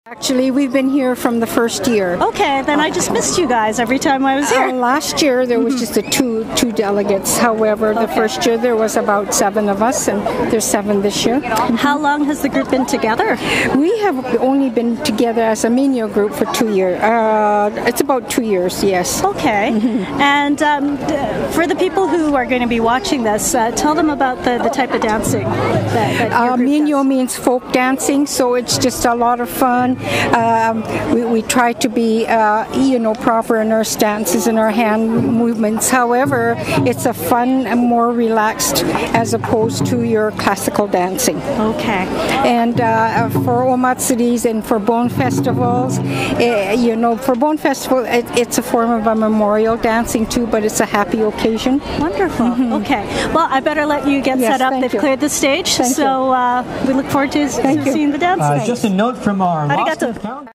Actually, we've been here from the first year. Okay, then I just missed you guys every time I was here. Last year there was just the two delegates. However, the first year there was about 7 of us, and there's 7 this year. How long has the group been together? We have only been together as a Minyo group for 2 years. It's about 2 years, yes. Okay. And for the people who are going to be watching this, tell them about the type of dancing that your group Minyo does. means folk dancing, so it's just a lot of fun. We try to be, proper in our stances and our hand movements. However, it's a fun and more relaxed as opposed to your classical dancing. Okay. And for omatsuris and for Bone festivals, for Bone festival, it's a form of a memorial dancing too, but it's a happy occasion. Wonderful. Okay. Well, I better let you get set up. They've cleared the stage, so we look forward to seeing the dance. Just a note from our Arigato. Boston